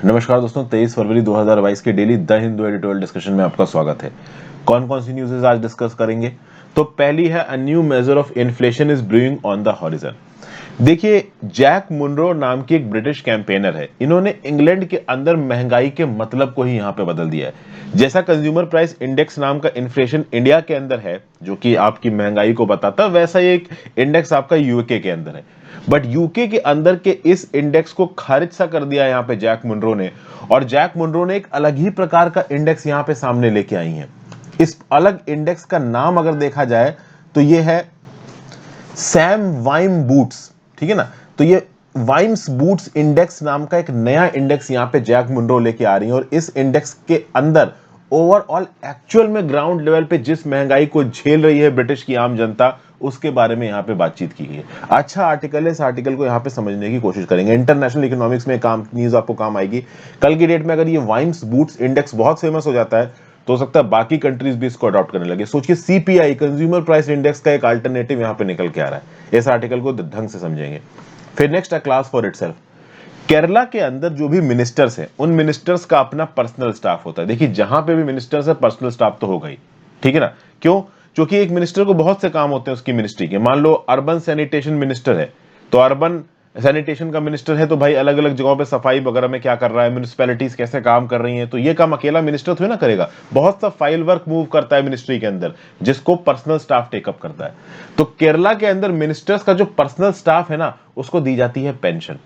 नमस्कार दोस्तों, 23 फरवरी 2022 के daily the Hindu editorial discussion में आपका स्वागत है। कौन कौन सी न्यूज़ आज डिस्कस करेंगे? तो पहली है, a new measure of inflation is brewing on the horizon. देखिए, जैक मुनरो नाम की एक ब्रिटिश कैंपेनर है। इन्होंने इंग्लैंड के अंदर महंगाई के मतलब को ही यहाँ पे बदल दिया है। जैसा कंज्यूमर प्राइस इंडेक्स नाम का इन्फ्लेशन इंडिया के अंदर है, जो कि आपकी महंगाई को बताता है, वैसा ही एक इंडेक्स आपका यूके के अंदर है। बट यूके के अंदर के इस इंडेक्स को खारिज सा कर दिया यहाँ पे जैक मुनरो ने, और जैक मुनरो ने एक अलग ही प्रकार का इंडेक्स यहाँ पे सामने लेके आई हैं। इस अलग इंडेक्स का नाम अगर देखा जाए तो ये है सैम वाइम बूट्स, ठीक है ना। तो ये वाइम्स बूट्स इंडेक्स नाम का एक नया इंडेक्स यहाँ पे जैक मुनरो लेके आ रही है, और इस इंडेक्स के अंदर ओवरऑल एक्चुअल में ग्राउंड लेवल पे जिस महंगाई को झेल रही है ब्रिटिश की आम जनता, उसके बारे में यहाँ पे बातचीत की गई है। अच्छा आर्टिकल है, इस आर्टिकल को यहाँ पे समझने की कोशिश करेंगे। इंटरनेशनल इकोनॉमिक्स में काम न्यूज आपको काम आएगी। कल की डेट में अगर ये वाइम्स बूट्स इंडेक्स बहुत फेमस हो जाता है तो हो सकता है बाकी कंट्रीज भी इसको अडॉप्ट करने लगे। सोचिए, सीपीआई कंज्यूमर प्राइस इंडेक्स का एक अल्टरनेटिव यहाँ पे निकल के आ रहा है। इस आर्टिकल को ढंग से समझेंगे। फिर next, a class for itself. Kerala के अंदर जो भी मिनिस्टर्स हैं, उन मिनिस्टर्स का अपना पर्सनल स्टाफ होता है। देखिए, जहां पे भी मिनिस्टर्स है, पर्सनल स्टाफ तो होगा ही, ठीक है ना। क्यों? क्योंकि एक मिनिस्टर को बहुत से काम होते हैं उसकी मिनिस्ट्री के। मान लो अर्बन सैनिटेशन मिनिस्टर है, तो अर्बन सैनिटेशन का मिनिस्टर है, तो भाई अलग अलग जगहों पे सफाई वगैरह में क्या कर रहा है, म्यूनिसिपैलिटीज कैसे काम कर रही हैं, तो ये काम अकेला मिनिस्टर थोड़ी ना करेगा। बहुत सा फाइल वर्क मूव करता है मिनिस्ट्री के अंदर, जिसको पर्सनल स्टाफ टेकअप करता है। तो केरला के अंदर मिनिस्टर्स का जो पर्सनल स्टाफ है ना, उसको दी जाती है पेंशन।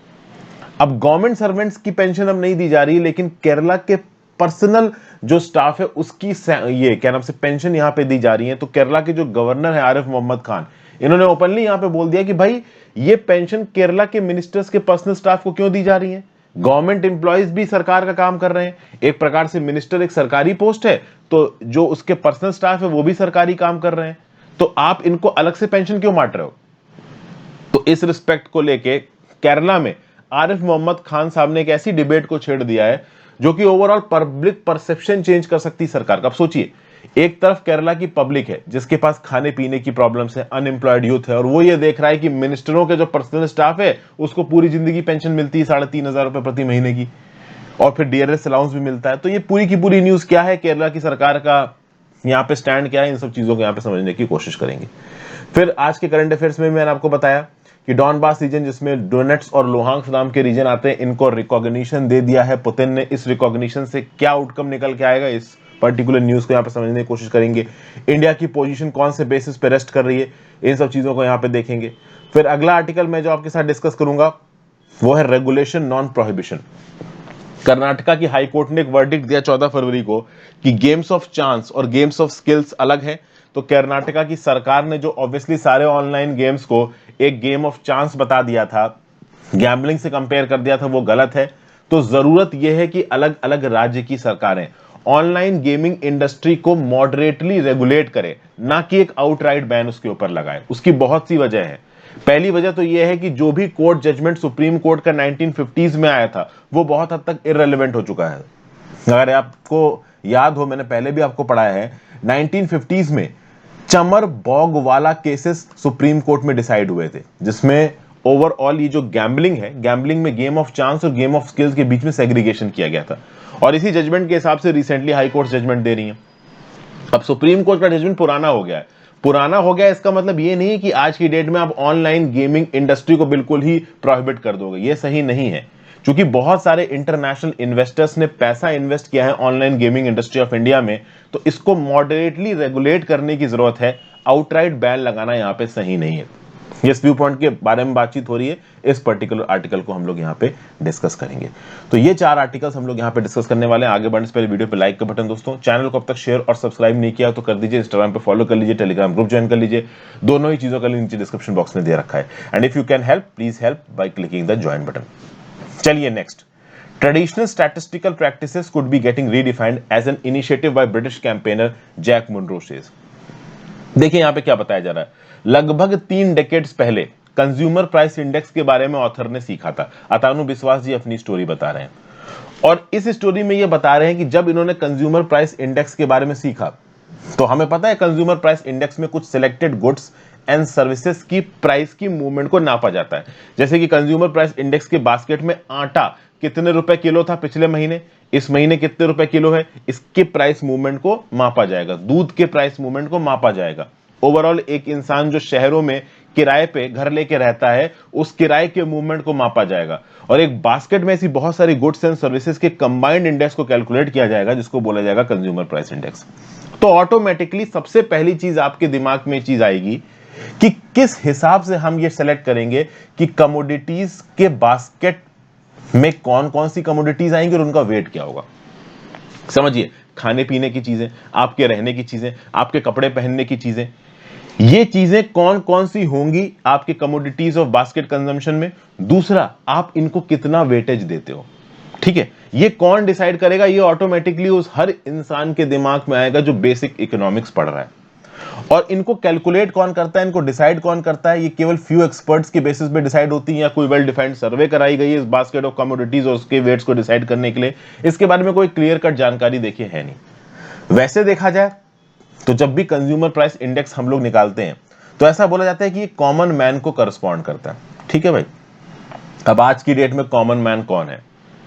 अब गवर्नमेंट सर्वेंट्स की पेंशन अब नहीं दी जा रही, लेकिन केरला के पर्सनल जो स्टाफ है उसकी ये क्या नाम से पेंशन यहां पे दी जा रही है। तो केरला के जो गवर्नर है आरिफ मोहम्मद खान, इन्होंने ओपनली यहां पे बोल दिया कि भाई ये पेंशन केरला के मिनिस्टर्स के पर्सनल स्टाफ को क्यों दी जा रही है। गवर्नमेंट एम्प्लॉयज भी सरकार का काम कर रहे हैं, एक प्रकार से मिनिस्टर एक सरकारी पोस्ट है, तो जो उसके पर्सनल स्टाफ है वो भी सरकारी काम कर रहे हैं, तो आप इनको अलग से पेंशन क्यों बांट रहे हो। तो इस रिस्पेक्ट को लेके केरला में आरिफ मोहम्मद खान साहब ने एक ऐसी डिबेट को छेड़ दिया है जो कि ओवरऑल पब्लिक परसेप्शन चेंज कर सकती है सरकार का। अब सोचिए, एक तरफ केरला की पब्लिक है जिसके पास खाने पीने की प्रॉब्लम्स है, अनएम्प्लॉयड यूथ है, और वो ये देख रहा है कि मिनिस्टरों के जो पर्सनल स्टाफ है उसको पूरी जिंदगी पेंशन मिलती है 3,500 रुपए प्रति महीने की, और फिर डीआरएस अलाउंस भी मिलता है। तो ये पूरी की पूरी न्यूज क्या है, केरला की सरकार का यहाँ पे स्टैंड क्या है, इन सब चीजों को यहाँ पे समझने की कोशिश करेंगे। फिर आज के करंट अफेयर्स में मैंने आपको बताया कि डॉनबास रीजन, जिसमें डोनेट्स और लुहांस्क नाम के रीजन आते हैं, इनको रिकॉग्निशन दे दिया है पुतिन ने। इस रिकॉग्निशन से क्या आउटकम निकल के आएगा, इस पर्टिकुलर न्यूज को यहाँ पे समझने की कोशिश करेंगे। इंडिया की पोजीशन कौन से बेसिस पे रेस्ट कर रही है, इन सब चीजों को यहाँ पे देखेंगे। फिर अगला आर्टिकल मैं जो आपके साथ डिस्कस करूंगा वो है रेगुलेशन नॉन प्रोहिबिशन। कर्नाटका की हाई कोर्ट ने एक वर्डिक्ट दिया 14 फरवरी को कि गेम्स ऑफ चांस और गेम्स ऑफ स्किल्स अलग है। तो कर्नाटका की सरकार ने जो ऑब्वियसली सारे ऑनलाइन गेम्स को एक गेम ऑफ चांस बता दिया था, गैम्बलिंग से कंपेयर कर दिया था, वो गलत है। तो जरूरत यह है कि अलग अलग राज्य की सरकारें ऑनलाइन गेमिंग इंडस्ट्री को मॉडरेटली रेगुलेट करें, ना कि एक आउटराइट बैन उसके ऊपर लगाए। उसकी बहुत सी वजह है। पहली वजह तो यह है कि जो भी कोर्ट जजमेंट सुप्रीम कोर्ट का 1950s में आया था वो बहुत हद तक इररेलेवेंट हो चुका है। अगर आपको याद हो, मैंने पहले भी आपको पढ़ाया है, 1950s में चमर बॉग वाला केसेस सुप्रीम कोर्ट में डिसाइड हुए थे, जिसमें ओवरऑल ये जो गैम्बलिंग है, गैम्बलिंग में गेम ऑफ चांस और गेम ऑफ स्किल्स के बीच में सेग्रीगेशन किया गया था। और इसी जजमेंट के हिसाब से रिसेंटली हाई कोर्ट जजमेंट दे रही है। अब सुप्रीम कोर्ट का जजमेंट पुराना हो गया है। पुराना हो गया इसका मतलब ये नहीं कि आज की डेट में आप ऑनलाइन गेमिंग इंडस्ट्री को बिल्कुल ही प्रोहिबिट कर दोगे, ये सही नहीं है। क्योंकि बहुत सारे इंटरनेशनल इन्वेस्टर्स ने पैसा इन्वेस्ट किया है online gaming industry of India में, तो इसको मॉडरेटली रेगुलेट करने की जरूरत है। आउटराइट बैन लगाना यहां पे सही नहीं है। इस व्यू पॉइंट के बारे में बातचीत हो रही है, इस पर्टिकुलर आर्टिकल को हम लोग यहाँ पे डिस्कस करेंगे। तो ये 4 आर्टिकल्स हम लोग यहाँ पे डिस्कस करने वाले हैं। आगे बढ़ने से पहले वीडियो पे लाइक का बटन, दोस्तों चैनल को अब तक शेयर और सब्सक्राइब नहीं किया तो कर दीजिए, इंस्टाग्राम पे फॉलो कर लीजिए, टेलीग्राम ग्रुप ज्वाइन कर लीजिए। दोनों ही चीजों का लिंक नीचे डिस्क्रिप्शन बॉक्स में दे रखा है। And if you can help, please help by clicking the join button. चलिए next, traditional statistical practices could be getting redefined as an initiative by British campaigner Jack Munro says. देखिए यहां पे क्या बताया जा रहा है। लगभग 3 डेकेड्स पहले कंज्यूमर प्राइस इंडेक्स के बारे में ऑथर ने सीखा था। अतानु बिस्वास जी अपनी स्टोरी बता रहे हैं, और इस स्टोरी में ये बता रहे हैं कि जब इन्होंने कंज्यूमर प्राइस इंडेक्स के बारे में सीखा, तो हमें पता है कंज्यूमर प्राइस इंडेक्स में कुछ सिलेक्टेड गुड्स एंड सर्विसेज की प्राइस की मूवमेंट को नापा जाता है। जैसे कि कंज्यूमर प्राइस इंडेक्स के बास्केट में आटा कितने रुपए किलो था पिछले महीने, इस महीने कितने रुपए किलो है, इसके प्राइस मूवमेंट को मापा जाएगा। दूध के प्राइस मूवमेंट को मापा जाएगा। ओवरऑल एक इंसान जो शहरों में किराए पे घर लेके रहता है, उस किराए के मूवमेंट को मापा जाएगा। और एक बास्केट में ऐसी बहुत सारी गुड्स एंड सर्विसेज के कंबाइंड इंडेक्स को कैलकुलेट किया जाएगा, जिसको बोला जाएगा कंज्यूमर प्राइस इंडेक्स। तो ऑटोमेटिकली सबसे पहली चीज आपके दिमाग में चीज आएगी कि किस हिसाब से हम ये सेलेक्ट करेंगे कि कमोडिटीज के बास्केट में कौन कौन सी कमोडिटीज आएंगी और उनका वेट क्या होगा। समझिए, खाने पीने की चीजें, आपके रहने की चीजें, आपके कपड़े पहनने की चीजें, ये चीजें कौन कौन सी होंगी आपके कमोडिटीज ऑफ बास्केट कंजम्पशन में। दूसरा, आप इनको कितना वेटेज देते हो। ठीक है, ये कौन डिसाइड करेगा, ये ऑटोमेटिकली उस हर इंसान के दिमाग में आएगा जो बेसिक इकोनॉमिक्स पढ़ रहा है। और इनको कैलकुलेट कौन करता है, इनको डिसाइड कौन करता है, ये केवल फ्यू एक्सपर्ट्स के बेसिस पे डिसाइड होती है या कोई वेल डिफाइंड सर्वे कराई गई है इस बास्केट ऑफ कमोडिटीज और उसके वेट्स को डिसाइड करने के लिए। इसके बारे में कोई क्लियर कट जानकारी देखिए है नहीं। वैसे देखा जाए तो जब भी कंज्यूमर प्राइस इंडेक्स हम लोग निकालते हैं तो ऐसा बोला जाता है कि ये कॉमन मैन को करस्पॉन्ड करता है। ठीक है भाई, अब आज की डेट में कॉमन मैन कौन है।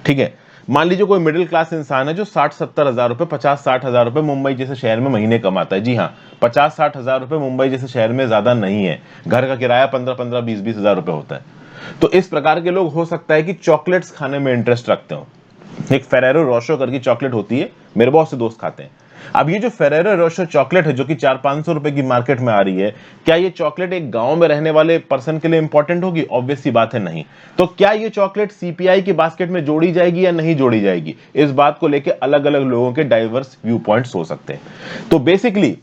ठीक है, मान लीजिए कोई मिडिल क्लास इंसान है जो 60-70 हजार रुपए, 50-60 हजार रुपए मुंबई जैसे शहर में महीने कमाता है। जी हाँ, 50-60 हजार रुपए मुंबई जैसे शहर में ज्यादा नहीं है। घर का किराया 15-15, 20-20 हजार रुपए होता है। तो इस प्रकार के लोग हो सकता है कि चॉकलेट्स खाने में इंटरेस्ट रखते हो। एक फेरेरो रोशो करके चॉकलेट होती है, मेरे बहुत से दोस्त खाते हैं। अब ये जो फेरेरो रोशो चॉकलेट है जो कि 400-500 रुपए की मार्केट में आ रही है, क्या ये चॉकलेट एक गांव में रहने वाले पर्सन के लिए इंपॉर्टेंट होगी? ऑब्वियस सी बात है, नहीं। तो क्या ये चॉकलेट सीपीआई की बास्केट में जोड़ी जाएगी या नहीं जोड़ी जाएगी, इस बात को लेकर अलग अलग लोगों के डाइवर्स व्यू पॉइंट्स हो सकते हैं। तो बेसिकली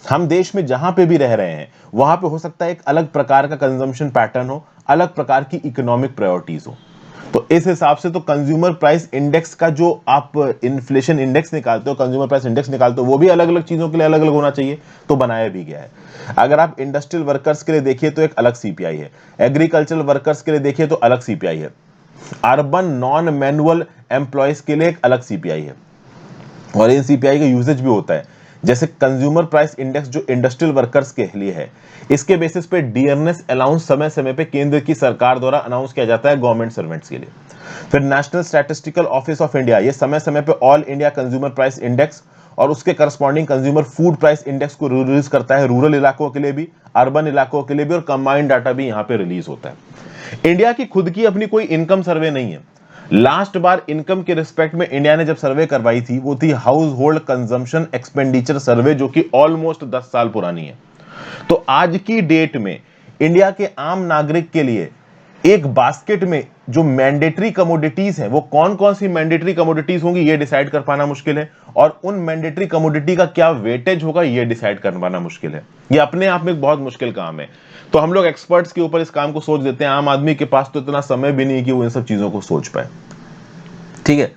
हम देश में जहां पे भी रह रहे हैं वहां पे हो सकता है एक अलग प्रकार का कंजम्पशन पैटर्न हो, अलग प्रकार की इकोनॉमिक प्रायोरिटीज हो। तो इस हिसाब से तो कंज्यूमर प्राइस इंडेक्स का जो आप इन्फ्लेशन इंडेक्स निकालते हो, कंज्यूमर प्राइस इंडेक्स निकालते हो, वो भी अलग अलग चीजों के लिए अलग अलग होना चाहिए, तो बनाया भी गया है। अगर आप इंडस्ट्रियल वर्कर्स के लिए देखिए तो एक अलग सीपीआई है, एग्रीकल्चरल वर्कर्स के लिए देखिए तो अलग सीपीआई है, अर्बन नॉन मैनुअल एम्प्लॉयज के लिए एक अलग सीपीआई है। और इन सीपीआई का यूजेज भी होता है। जैसे कंज्यूमर प्राइस इंडेक्स जो इंडस्ट्रियल वर्कर्स के लिए है, इसके बेसिस पे डियरनेस अलाउंस समय समय पे केंद्र की सरकार द्वारा अनाउंस किया जाता है गवर्नमेंट सर्वेंट्स के लिए। फिर national statistical office of India ये समय समय पे all India consumer price index और उसके corresponding consumer food price index को रिलीज करता है, रूरल इलाकों के लिए भी, अर्बन इलाकों के लिए भी, और कंबाइंड डाटा भी यहां पे रिलीज होता है। इंडिया की खुद की अपनी कोई इनकम सर्वे नहीं है। लास्ट बार इनकम के रिस्पेक्ट में इंडिया ने जब सर्वे करवाई थी वो थी हाउस होल्ड कंजम्पशन एक्सपेंडिचर सर्वे, जो कि ऑलमोस्ट 10 साल पुरानी है। तो आज की डेट में इंडिया के आम नागरिक के लिए एक बास्केट में जो मैंडेटरी कमोडिटीज हैं वो कौन कौन सी मैंडेटरी कमोडिटीज होंगी ये डिसाइड कर पाना मुश्किल है, और उन मैंडेटरी कमोडिटी का क्या वेटेज होगा ये डिसाइड कर पाना मुश्किल है। ये अपने आप में एक बहुत मुश्किल काम है। तो हम लोग एक्सपर्ट्स के ऊपर इस काम को सोच देते हैं, आम आदमी के पास तो इतना समय भी नहीं कि वो इन सब चीजों को सोच पाए। ठीक है,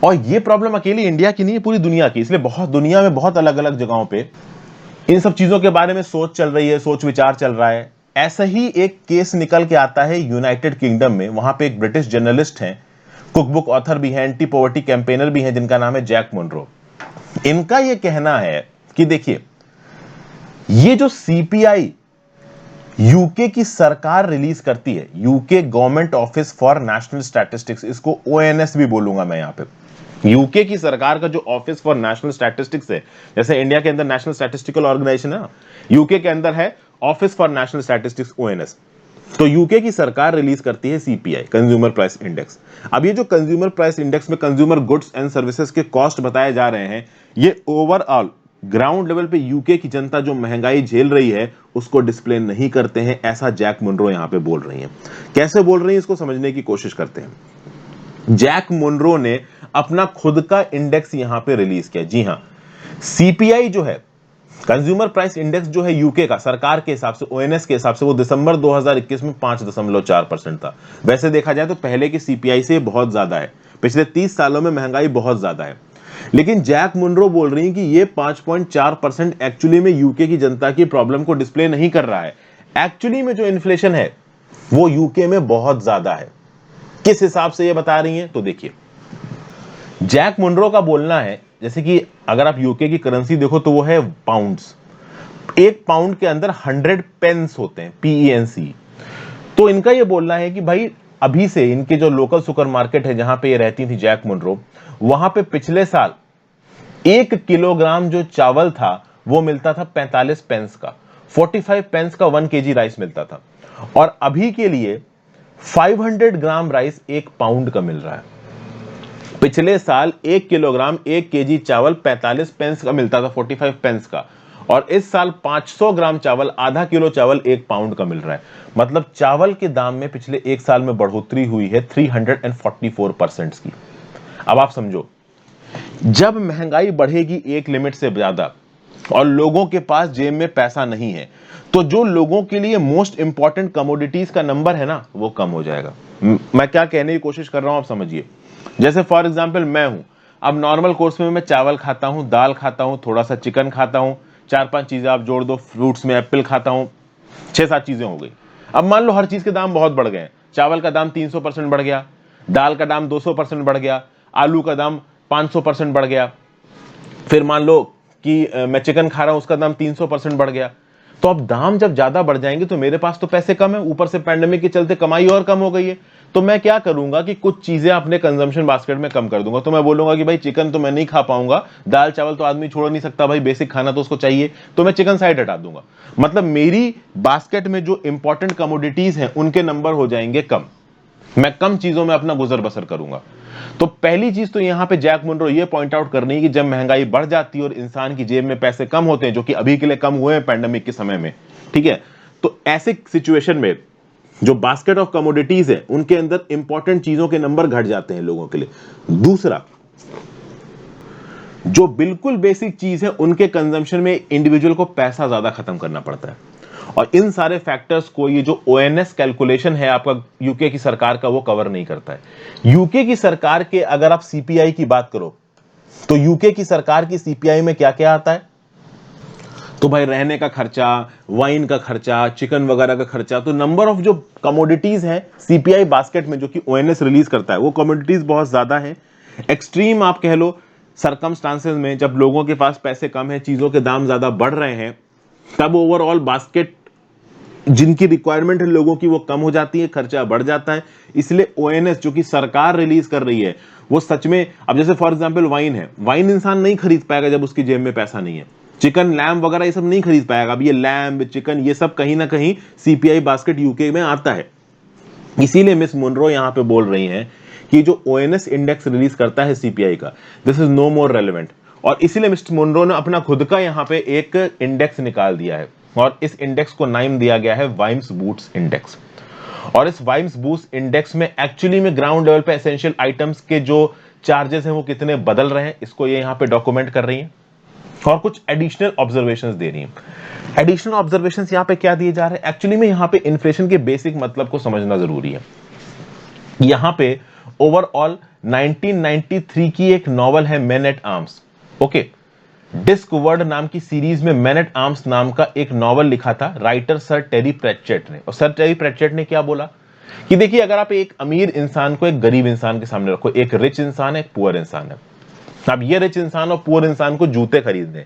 और ये प्रॉब्लम अकेली इंडिया की नहीं है, पूरी दुनिया की। इसलिए बहुत दुनिया में बहुत अलग अलग जगहों पे इन सब चीजों के बारे में सोच चल रही है, सोच विचार चल रहा है। ऐसा ही एक केस निकल के आता है यूनाइटेड किंगडम में। वहां पे एक ब्रिटिश जर्नलिस्ट हैं, कुकबुक ऑथर भी हैं, एंटी पॉवर्टी कैंपेनर भी हैं, जिनका नाम है जैक मुनरो। इनका यह कहना है कि देखिए, ये जो सीपीआई यूके की सरकार रिलीज करती है, UK government office for national statistics, इसको ओएनएस भी बोलूंगा मैं यहां पे। यूके की सरकार का जो ऑफिस फॉर नेशनल स्टैटिस्टिक्स है, जैसे इंडिया के अंदर नेशनल स्टैटिस्टिकल ऑर्गेनाइजेशन है, यूके के अंदर है office for national statistics, ONS. तो यूके की सरकार रिलीज करती है सीपीआई, कंज्यूमर प्राइस इंडेक्स। अब ये जो कंज्यूमर प्राइस इंडेक्स में कंज्यूमर गुड्स एंड सर्विसेज के कॉस्ट बताए जा रहे हैं, ये ओवरऑल ग्राउंड लेवल पे यूके की जनता जो महंगाई झेल रही है उसको डिस्प्ले नहीं करते हैं, ऐसा जैक मुनरो यहां पे बोल रही हैं। कैसे बोल रही हैं इसको समझने की कोशिश करते हैं। जैक मुनरो ने अपना खुद का इंडेक्स यहां पे रिलीज किया। जी हां, सीपीआई जो है, कंज्यूमर प्राइस इंडेक्स जो है यूके का, सरकार के हिसाब से, ओएनएस के हिसाब से, वो दिसंबर 2021 में 5.4% था। वैसे देखा जाए तो पहले की सीपीआई से बहुत ज्यादा है, पिछले 30 सालों में महंगाई बहुत ज्यादा है। लेकिन जैक मुनरो बोल रही है कि ये 5.4% एक्चुअली में यूके की जनता की प्रॉब्लम को डिस्प्ले नहीं कर रहा है। एक्चुअली में जो इन्फ्लेशन है वो यूके में बहुत ज्यादा है। किस हिसाब से ये बता रही हैं, तो देखिए, जैक मुनरो का बोलना है, जैसे कि अगर आप यूके की करेंसी देखो तो वो है पाउंड्स। एक पाउंड के अंदर 100 पेंस होते हैं, PENC। तो इनका ये बोलना है कि भाई अभी से इनके जो लोकल सुपरमार्केट है जहां पे ये रहती थी जैक मुनरो, वहां पे पिछले साल 1 किलोग्राम जो चावल था वो मिलता था 45 पेंस का, 45 पेंस का 1 kg राइस मिलता था। और अभी के लिए 500 ग्राम राइस 1 पाउंड का मिल रहा है। पिछले साल 1 किलोग्राम 1 kg चावल 45 पेंस का मिलता था, 45 पेंस का, और इस साल 500 ग्राम चावल, आधा किलो चावल 1 पाउंड का मिल रहा है। मतलब चावल के दाम में पिछले एक साल में बढ़ोतरी हुई है 344% की। अब आप समझो, जब महंगाई बढ़ेगी एक लिमिट से ज्यादा और लोगों के पास जेब में पैसा नहीं है, तो जो लोगों के लिए मोस्ट इंपॉर्टेंट कमोडिटीज का नंबर है ना, वो कम हो जाएगा। मैं क्या कहने की कोशिश कर रहा हूं आप समझिए। जैसे फॉर एग्जांपल मैं हूं, अब नॉर्मल कोर्स में मैं चावल खाता हूं, दाल खाता हूं, थोड़ा सा चिकन खाता हूं, 4-5 चीजें आप जोड़ दो, फ्रूट्स में एप्पल खाता हूं, 6-7 चीजें हो गई। अब मान लो हर चीज के दाम बहुत बढ़ गए हैं, चावल का दाम 300% बढ़ गया, दाल का दाम 200% बढ़ गया, आलू का दाम 500% बढ़ गया, फिर मान लो कि मैं चिकन खा रहा हूं उसका दाम 300% बढ़ गया। तो अब दाम जब ज्यादा बढ़ जाएंगे तो मेरे पास तो पैसे कम है, ऊपर से पैंडेमिक के चलते कमाई और कम हो गई है। तो मैं क्या करूंगा कि कुछ चीजें अपने कंजम्पशन बास्केट में कम कर दूंगा। तो मैं बोलूंगा कि भाई चिकन तो मैं नहीं खा पाऊंगा, दाल चावल तो आदमी छोड़ नहीं सकता भाई, बेसिक खाना तो उसको चाहिए, तो मैं चिकन साइड हटा दूंगा। मतलब मेरी बास्केट में जो इंपॉर्टेंट कमोडिटीज हैं उनके नंबर हो जाएंगे कम, मैं कम चीजों में अपना गुजर बसर करूंगा। तो पहली चीज तो यहां पे जैक मुनरो ये पॉइंट आउट करनी है कि जब महंगाई बढ़ जाती है और इंसान की जेब में पैसे कम होते हैं, जो कि अभी के लिए कम हुए हैं पैंडेमिक के समय में, ठीक है, तो ऐसे सिचुएशन में जो बास्केट ऑफ कमोडिटीज है उनके अंदर इंपॉर्टेंट चीजों के नंबर घट जाते हैं लोगों के लिए। दूसरा, जो बिल्कुल बेसिक चीज है उनके कंजम्पशन में इंडिविजुअल को पैसा ज्यादा खत्म करना पड़ता है। और इन सारे फैक्टर्स को ये जो ONS कैलकुलेशन है आपका यूके की सरकार का, वो कवर नहीं करता है। यूके की सरकार के अगर आप CPI की बात करो तो यूके की सरकार की CPI में क्या क्या आता है, तो भाई रहने का खर्चा, वाइन का खर्चा, चिकन वगैरह का खर्चा। तो नंबर ऑफ जो कमोडिटीज हैं CPI बास्केट में जो कि ONS रिलीज करता है, वो कमोडिटीज बहुत ज्यादा है। एक्सट्रीम आप कह लो सरकमस्टांसेस में जब लोगों के पास पैसे कम है, चीजों के दाम ज्यादा बढ़ रहे हैं, तब ओवरऑल बास्केट जिनकी रिक्वायरमेंट है लोगों की वो कम हो जाती है, खर्चा बढ़ जाता है। इसलिए ONS जो कि सरकार रिलीज कर रही है वो सच में, अब जैसे फॉर एग्जांपल वाइन है, वाइन इंसान नहीं खरीद पाएगा जब उसकी जेब में पैसा नहीं है। चिकन, लैम्ब वगैरह ये सब नहीं खरीद पाएगा। अब ये लैम्ब, चिकन, ये सब कहीं ना कहीं CPI बास्केट यूके में आता है। इसीलिए मिस मुनरो यहां पे बोल रही हैं कि जो ONS इंडेक्स रिलीज करता है CPI का, this is no more relevant. और इसीलिए मिस्टर मुनरो ने अपना खुद का यहां पे एक इंडेक्स निकाल दिया है और इस इंडेक्स को नाम दिया गया है वाइम्स बूट्स इंडेक्स। और इस वाइम्स बूट्स इंडेक्स में एक्चुअली में ग्राउंड लेवल पे एसेंशियल आइटम्स के जो चार्जेस हैं वो कितने बदल रहे हैं, इसको ये यहां पे डॉक्यूमेंट कर रही हैं और कुछ एडिशनल ऑब्जर्वेशंस दे रही हैं। एडिशनल ऑब्जर्वेशंस यहां पे क्या दिए जा रहे हैं, एक्चुअली में यहां पे इन्फ्लेशन के बेसिक मतलब को समझना जरूरी है। यहां पे ओवरऑल 1993 की एक नॉवल है man eight arms, okay, discovered नाम की सीरीज में मैन एट आर्म्स नाम का एक नॉवल लिखा था राइटर सर टेरी प्रेटचेट ने। और सर टेरी प्रेटचेट ने क्या बोला कि देखिए, अगर आप एक अमीर इंसान को एक गरीब इंसान के सामने रखो, एक रिच इंसान है, एक पुअर इंसान है, अब ये रिच इंसान और पुअर इंसान को जूते खरीदने,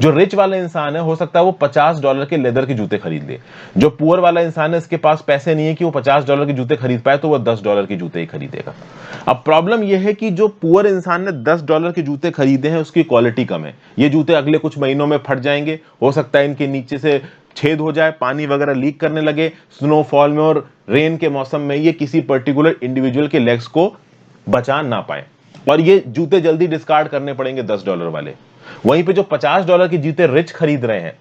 जो रिच वाला इंसान है हो सकता है वो $50 के लेदर के जूते खरीद ले, जो पुअर वाला इंसान है इसके पास पैसे नहीं है कि वो $50 के जूते खरीद पाए, तो वो $10 के जूते ही खरीदेगा। अब प्रॉब्लम यह है कि जो पुअर इंसान ने $10 के जूते खरीदे हैं उसकी क्वालिटी कम है, ये जूते अगले कुछ महीनों में फट जाएंगे, हो सकता है इनके नीचे से छेद हो जाए, पानी वगैरह लीक करने लगे स्नोफॉल में और रेन के मौसम में, ये किसी पर्टिकुलर इंडिविजुअल के लेग्स को बचा ना पाए और ये जूते जल्दी डिस्कार्ड करने पड़ेंगे $10 वाले। वहीं पे जो $50 के जूते रिच खरीद रहे हैं,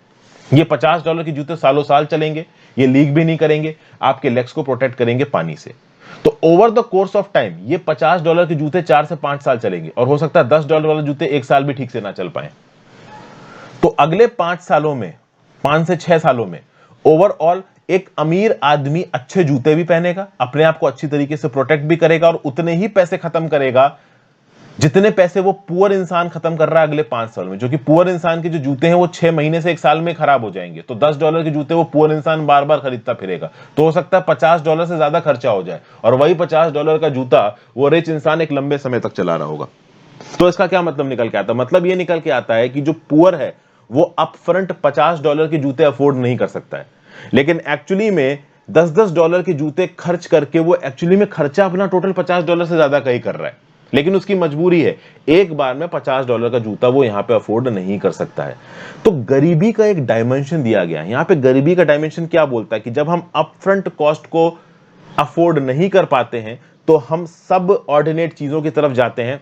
ये $50 के जूते सालों साल चलेंगे, ये लीक भी नहीं करेंगे, आपके लेग्स को प्रोटेक्ट करेंगे पानी से। तो over the course of time ये $50 के जूते 4 से 5 साल चलेंगे और हो सकता है $10 वाले जूते 1 साल भी ठीक से ना चल पाए। तो अगले 5 सालों में, 5 से 6 सालों में ओवरऑल एक अमीर आदमी अच्छे जूते भी पहनेगा, अपने आप को अच्छी तरीके से प्रोटेक्ट भी करेगा और उतने ही पैसे खत्म करेगा जितने पैसे वो पुअर इंसान खत्म कर रहा है अगले 5 साल में। जो कि पुअर इंसान के जो जूते हैं वो 6 महीने से 1 साल में खराब हो जाएंगे, तो $10 के जूते वो पुअर इंसान बार बार खरीदता फिरेगा, तो हो सकता है $50 से ज्यादा खर्चा हो जाए और वही $50 का जूता वो रिच इंसान एक लंबे समय तक चला रहा होगा। तो इसका क्या मतलब निकल के आता है, मतलब ये निकल के आता है कि जो पुअर है वो अपफ्रंट $50 के जूते अफोर्ड नहीं कर सकता है, लेकिन एक्चुअली में $10 के जूते खर्च करके वो एक्चुअली में खर्चा अपना टोटल $50 से ज्यादा का ही कर रहा है, लेकिन उसकी मजबूरी है, एक बार में $50 का जूता वो यहां पे अफोर्ड नहीं कर सकता है। तो गरीबी का एक डायमेंशन दिया गया है। यहां पे गरीबी का डायमेंशन क्या बोलता है कि जब हम अपफ्रंट कॉस्ट को अफोर्ड नहीं कर पाते हैं तो हम सब ऑर्डिनेट चीजों की तरफ जाते हैं,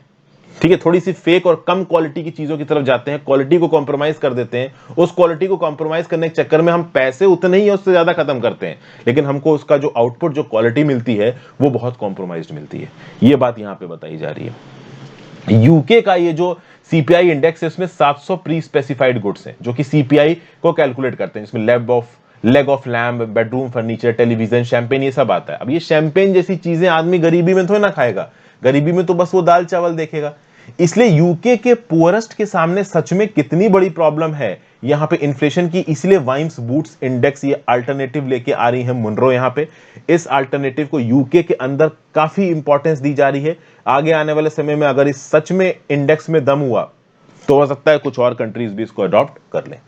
ठीक है, थोड़ी सी फेक और कम क्वालिटी की चीजों की तरफ जाते हैं, क्वालिटी को कॉम्प्रोमाइज कर देते हैं। उस क्वालिटी को कॉम्प्रोमाइज करने के चक्कर में हम पैसे उतने ही उससे ज्यादा खत्म करते हैं, लेकिन हमको उसका जो आउटपुट, जो क्वालिटी मिलती है वो बहुत कॉम्प्रोमाइज्ड मिलती है। ये बात यहां पे बताई जा रही है। यूके का ये जो सीपीआई इंडेक्स है, इसमें 700 प्री स्पेसिफाइड गुड्स हैं जो कि सीपीआई को कैलकुलेट करते हैं, जिसमें leg of lamp, bedroom furniture, television, champagne, ये सब आता है। अब ये शैंपेन जैसी चीजें आदमी गरीबी में थोड़ी ना खाएगा, गरीबी में तो बस वो दाल चावल देखेगा। इसलिए यूके के पुअरेस्ट के सामने सच में कितनी बड़ी प्रॉब्लम है यहां पे इन्फ्लेशन की, इसलिए वाइम्स बूट्स इंडेक्स ये अल्टरनेटिव लेके आ रही है मुनरो यहां पे। इस अल्टरनेटिव को यूके के अंदर काफी इंपॉर्टेंस दी जा रही है। आगे आने वाले समय में अगर इस सच में इंडेक्स में दम हुआ तो हो सकता है कुछ और कंट्रीज भी इसको अडॉप्ट कर लें।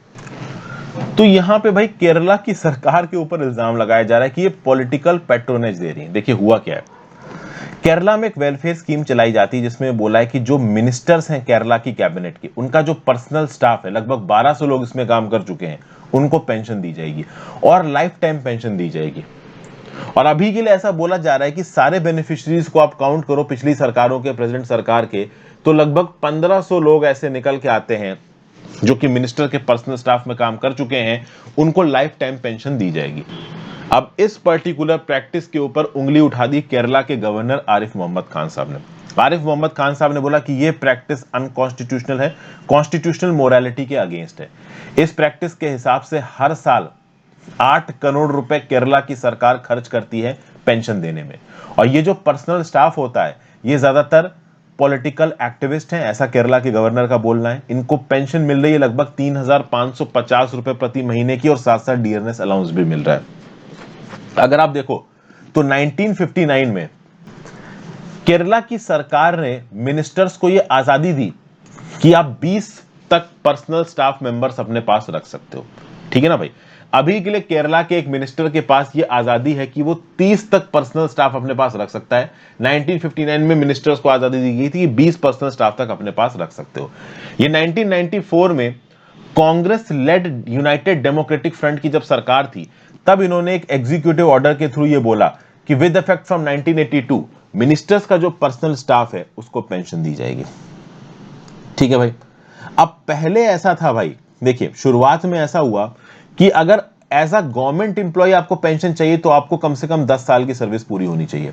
तो यहां पे भाई केरला की सरकार के ऊपर इल्जाम लगाया जा रहा है कि ये पॉलिटिकल पैट्रोनेज दे रही है। देखिए हुआ क्या है, केरला में एक वेलफेयर स्कीम चलाई जाती है जिसमें बोला है कि जो मिनिस्टर्स हैं केरला की कैबिनेट के, उनका जो पर्सनल स्टाफ है, लगभग 1200 लोग इसमें काम कर चुके हैं, उनको पेंशन दी जाएगी और लाइफ टाइम पेंशन दी जाएगी। और अभी के लिए ऐसा बोला जा रहा है कि सारे बेनिफिशियरीज को आप काउंट करो पिछली सरकारों के, प्रेजेंट सरकार के, तो लगभग 1500 लोग ऐसे निकल के आते हैं जो कि मिनिस्टर के पर्सनल स्टाफ में काम कर चुके हैं, उनको लाइफ टाइम पेंशन दी जाएगी। अब इस पर्टिकुलर प्रैक्टिस के ऊपर उंगली उठा दी केरला के गवर्नर आरिफ मोहम्मद खान साहब ने। आरिफ मोहम्मद खान साहब ने बोला कि यह प्रैक्टिस अनकॉन्स्टिट्यूशनल है, कॉन्स्टिट्यूशनल मोरालिटी के अगेंस्ट है। इस प्रैक्टिस के हिसाब से हर साल 8 करोड़ रुपए केरला की सरकार खर्च करती है पेंशन देने में, और ये जो पर्सनल स्टाफ होता है ये ज्यादातर पॉलिटिकल एक्टिविस्ट हैं, ऐसा केरला के गवर्नर का बोलना है। इनको पेंशन मिल रही है लगभग 3550 रुपए प्रति महीने की, और साथ साथ डियरनेस अलाउंस भी मिल रहा है। अगर आप देखो तो 1959 में केरला की सरकार ने मिनिस्टर्स को यह आजादी दी कि आप 20 तक पर्सनल स्टाफ मेंबर्स अपने पास रख सकते हो, ठीक है ना भाई। अभी के लिए केरला के एक मिनिस्टर के पास यह आजादी है कि वो 30 तक पर्सनल स्टाफ अपने पास रख सकता है। 1959 में मिनिस्टर्स को आजादी दी गई थी कि 20 पर्सनल स्टाफ तक अपने पास रख सकते हो। ये 1994 में Congress led United Democratic Front की जब सरकार थी, तब इन्होंने एक एग्जीक्यूटिव ऑर्डर के थ्रू ये बोला कि विद इफेक्ट फ्रॉम 1982 मिनिस्टर्स का जो पर्सनल स्टाफ है उसको पेंशन दी जाएगी, ठीक है भाई। अब पहले ऐसा था भाई, देखिए शुरुआत में ऐसा हुआ कि अगर एज अ गवर्नमेंट एम्प्लॉय आपको पेंशन चाहिए तो आपको कम से कम 10 साल की सर्विस पूरी होनी चाहिए,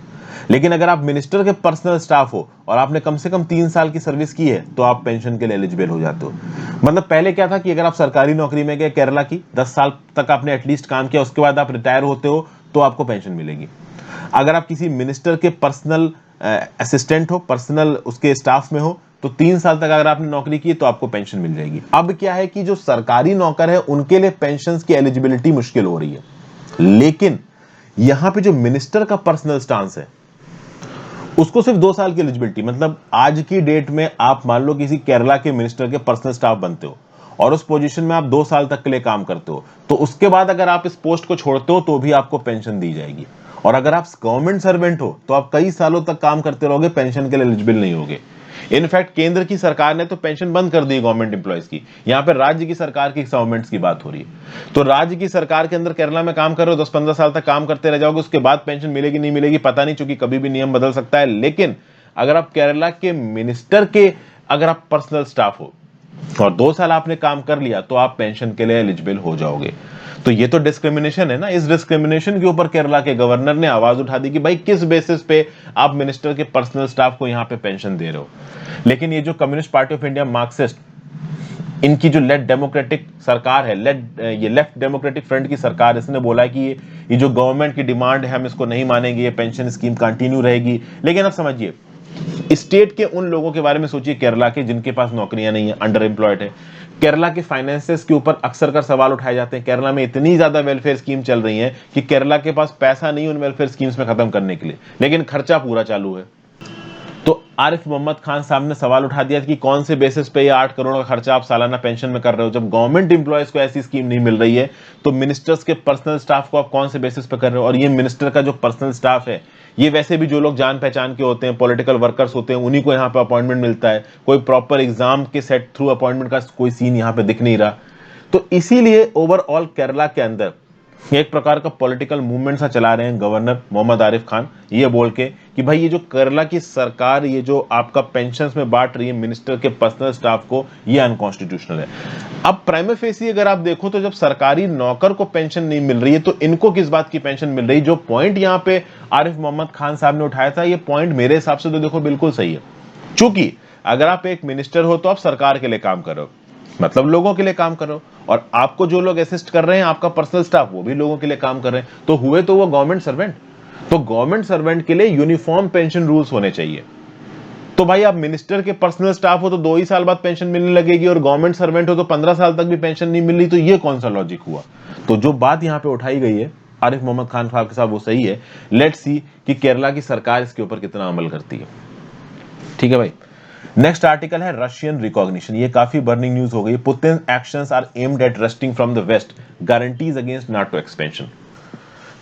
लेकिन अगर आप मिनिस्टर के पर्सनल स्टाफ हो और आपने कम से कम 3 साल की सर्विस की है तो आप पेंशन के लिए एलिजिबल हो जाते हो। मतलब पहले क्या था कि अगर आप सरकारी नौकरी में गए केरला की, 10 साल तक आपने एटलीस्ट काम किया, उसके बाद आप रिटायर होते हो तो आपको पेंशन मिलेगी। अगर आप किसी मिनिस्टर के पर्सनल असिस्टेंट हो, पर्सनल उसके स्टाफ में हो, तो 3 साल तक अगर आपने नौकरी की तो आपको पेंशन मिल जाएगी। अब क्या है कि जो सरकारी नौकर है उनके लिए पेंशन की एलिजिबिलिटी मुश्किल हो रही है, लेकिन यहां पे जो मिनिस्टर का पर्सनल स्टांस है उसको सिर्फ 2 साल की एलिजिबिलिटी। मतलब आज की डेट में आप मान लो किसी केरला के मिनिस्टर के पर्सनल स्टाफ बनते हो और उस पोजीशन में आप 2 साल तक के लिए काम करते हो, तो उसके बाद अगर आप इस पोस्ट को छोड़ते हो तो भी आपको पेंशन दी जाएगी। और अगर आप गवर्नमेंट सर्वेंट हो तो आप कई सालों तक काम करते रहोगे, पेंशन के लिए एलिजिबल नहीं होगे। इनफैक्ट केंद्र की सरकार ने तो पेंशन बंद कर दी गवर्नमेंट एम्प्लॉयज की, यहां पर राज्य की सरकार की गवर्नमेंट्स की बात हो रही है। तो राज्य की सरकार के अंदर केरला में काम कर रहे हो, 10-15 साल तक काम करते रह जाओगे, उसके बाद पेंशन मिलेगी नहीं मिलेगी पता नहीं, चूंकि कभी भी नियम बदल सकता है। लेकिन अगर आप केरला के मिनिस्टर के अगर आप पर्सनल स्टाफ हो और 2 साल आपने काम कर लिया तो आप पेंशन के लिए एलिजिबल हो जाओगे। तो ये तो डिस्क्रिमिनेशन है ना। इस डिस्क्रिमिनेशन के ऊपर केरला के गवर्नर ने आवाज उठा दी कि भाई किस बेसिस पे आप मिनिस्टर के पर्सनल स्टाफ को यहां पे पेंशन दे रहे हो। लेकिन ये जो communist party of India, Marxist, इनकी जो लेफ्ट डेमोक्रेटिक सरकार है, ये लेफ्ट डेमोक्रेटिक फ्रंट की सरकार, इसने बोला है कि ये जो गवर्नमेंट की डिमांड है हम इसको नहीं मानेंगे, ये पेंशन स्कीम कंटिन्यू रहेगी। लेकिन अब समझिए, स्टेट के उन लोगों के बारे में सोचिए केरला के जिनके पास नौकरियां नहीं है, अंडर एम्प्लॉयड है। केरला के फाइनेंसेस के ऊपर अक्सर कर सवाल उठाए जाते हैं। केरला में इतनी ज्यादा वेलफेयर स्कीम चल रही है कि केरला के पास पैसा नहीं उन वेलफेयर स्कीम्स में खत्म करने के लिए, लेकिन खर्चा पूरा चालू है। तो आरिफ मोहम्मद खान साहब ने सवाल उठा दिया कि कौन से बेसिस पे ये 8 करोड़ का खर्चा आप सालाना पेंशन में कर रहे हो, जब गवर्नमेंट एम्प्लॉयज को ऐसी स्कीम नहीं मिल रही है तो मिनिस्टर्स के पर्सनल स्टाफ को आप कौन से बेसिस पे कर रहे हो। और ये मिनिस्टर का जो पर्सनल स्टाफ है, ये वैसे भी जो लोग जान पहचान के होते हैं, पॉलिटिकल वर्कर्स होते हैं, उन्हीं को यहाँ पे अपॉइंटमेंट मिलता है। कोई प्रॉपर एग्जाम के सेट थ्रू अपॉइंटमेंट का कोई सीन यहाँ पे दिख नहीं रहा। तो इसीलिए ओवरऑल केरला के अंदर एक प्रकार का पॉलिटिकल मूवमेंट सा चला रहे हैं गवर्नर मोहम्मद आरिफ खान, ये बोल के कि भाई ये जो केरला की सरकार ये जो आपका पेंशन्स में बांट रही है मिनिस्टर के पर्सनल स्टाफ को, ये अनकॉन्स्टिट्यूशनल है। अब प्राइमा फेसी अगर आप देखो तो जब सरकारी नौकर को पेंशन नहीं मिल रही है तो इनको किस बात की पेंशन मिल रही है। जो पॉइंट यहाँ पे आरिफ मोहम्मद खान साहब ने उठाया था, ये पॉइंट मेरे हिसाब से तो देखो बिल्कुल सही है। चूंकि अगर आप एक मिनिस्टर हो तो आप सरकार के लिए काम कर रहे हो, मतलब लोगों के लिए काम कर रहे हो, और आपको जो लोग असिस्ट कर रहे हैं आपका पर्सनल स्टाफ, वो भी लोगों के लिए काम कर रहे हैं, तो हुए तो वो गवर्नमेंट सर्वेंट। तो गवर्नमेंट सर्वेंट के लिए यूनिफॉर्म पेंशन रूल्स होने चाहिए। तो भाई आप मिनिस्टर के पर्सनल स्टाफ हो तो 2 ही साल बाद पेंशन मिलने लगेगी, और गवर्नमेंट सर्वेंट हो तो 15 साल तक भी पेंशन नहीं मिल रही, तो ये कौन सा लॉजिक हुआ। तो जो बात यहां पे उठाई गई है आरिफ मोहम्मद खान साहब के साथ, वो सही है। लेट्स सी कि केरला की सरकार इसके ऊपर कितना अमल करती है। ठीक है भाई। नेक्स्ट आर्टिकल है रशियन रिकॉग्निशन। ये काफी बर्निंग न्यूज हो गई। Putin actions are aimed at wresting from the west, guarantees against NATO expansion.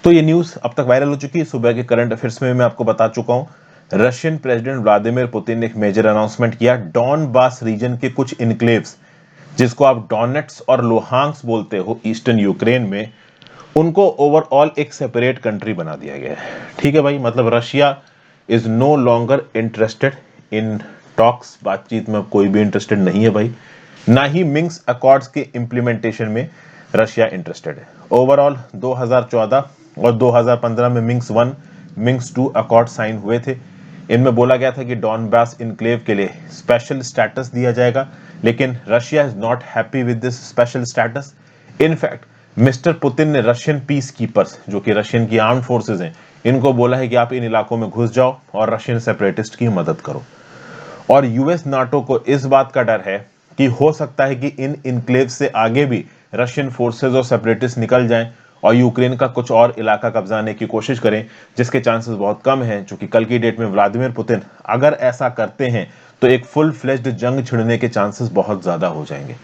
तो ये न्यूज अब तक वायरल हो चुकी है। सुबह के करंट अफेयर्स में मैं आपको बता चुका हूं। रशियन प्रेसिडेंट व्लादिमीर पुतिन ने एक मेजर अनाउंसमेंट किया। डॉनबास रीजन के कुछ इनक्लेव्स, जिसको आप डोनेट्स और लोहांस्क बोलते हो ईस्टर्न यूक्रेन में, उनको ओवरऑल एक सेपरेट कंट्री बना दिया गया है। ठीक है भाई, मतलब Russia is no longer interested in talks, बातचीत में कोई भी इंटरेस्टेड नहीं है भाई। ना ही मिंस्क अकॉर्ड्स के इंप्लीमेंटेशन में रशिया इंटरेस्टेड है। ओवरऑल 2014 और 2015 में मिंस्क 1, मिंस्क 2 अकॉर्ड साइन हुए थे। इनमें बोला गया था कि डॉनबास इनक्लेव के लिए स्पेशल स्टेटस दिया जाएगा, लेकिन Russia is not happy with this special status. In fact mister Putin ने रशियन पीस कीपर्स, जो कि रशियन की आर्म्ड फोर्सेज हैं, इनको बोला है कि आप इन इलाकों में घुस जाओ और रशियन सेपरेटिस्ट की मदद करो। और यूएस नाटो को इस बात का डर है कि हो सकता है कि इन इनक्लेव से आगे भी रशियन फोर्सेज और सेपरेटिस्ट निकल जाएं और यूक्रेन का कुछ और इलाका कब्जाने की कोशिश करें, जिसके चांसेस बहुत कम हैं। चूंकि कल की डेट में व्लादिमीर पुतिन अगर ऐसा करते हैं तो एक फुल फ्लेज्ड जंग छिड़ने के चांसेस बहुत ज्यादा हो जाएंगे।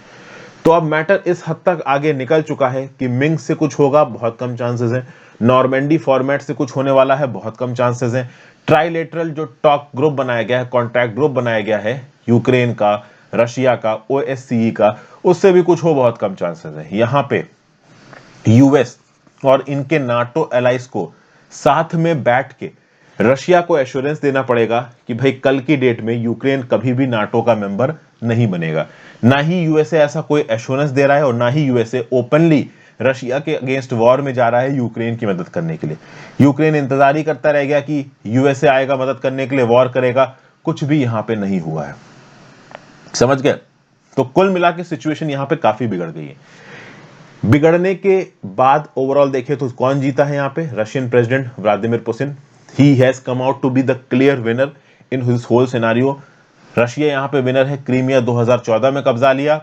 तो अब मैटर इस हद तक आगे निकल चुका है कि मिंस्क से कुछ होगा, बहुत कम चांसेस हैं। नॉर्मेंडी फॉर्मेट से कुछ होने वाला है, बहुत कम चांसेस हैं। ट्राइलेटरल जो टॉक ग्रुप बनाया गया है, कॉन्टैक्ट ग्रुप बनाया गया है यूक्रेन का, रशिया का, ओएससीई का, उससे भी कुछ हो, बहुत कम चांसेस हैं। यहां पे यूएस और इनके नाटो एलाइज को साथ में बैठ के रशिया को एश्योरेंस देना पड़ेगा कि भाई कल की डेट में यूक्रेन कभी भी नाटो का मेंबर नहीं बनेगा। ना ही यूएसए ऐसा कोई एश्योरेंस दे रहा है, और ना ही यूएसए ओपनली रशिया के अगेंस्ट वॉर में जा रहा है यूक्रेन की मदद करने के लिए। यूक्रेन इंतजार ही करता रह गया कि यूएसए आएगा मदद करने के लिए, वॉर करेगा। कुछ भी यहां पे नहीं हुआ है, समझ गए। तो कुल मिला के सिचुएशन यहां पे काफी बिगड़ गई है। बिगड़ने के बाद ओवरऑल देखें तो कौन जीता है यहाँ पे? Russian president Vladimir Putin. He has come out to be the clear winner in his whole scenario. Russia यहाँ पे विनर है। क्रीमिया 2014 में कब्जा लिया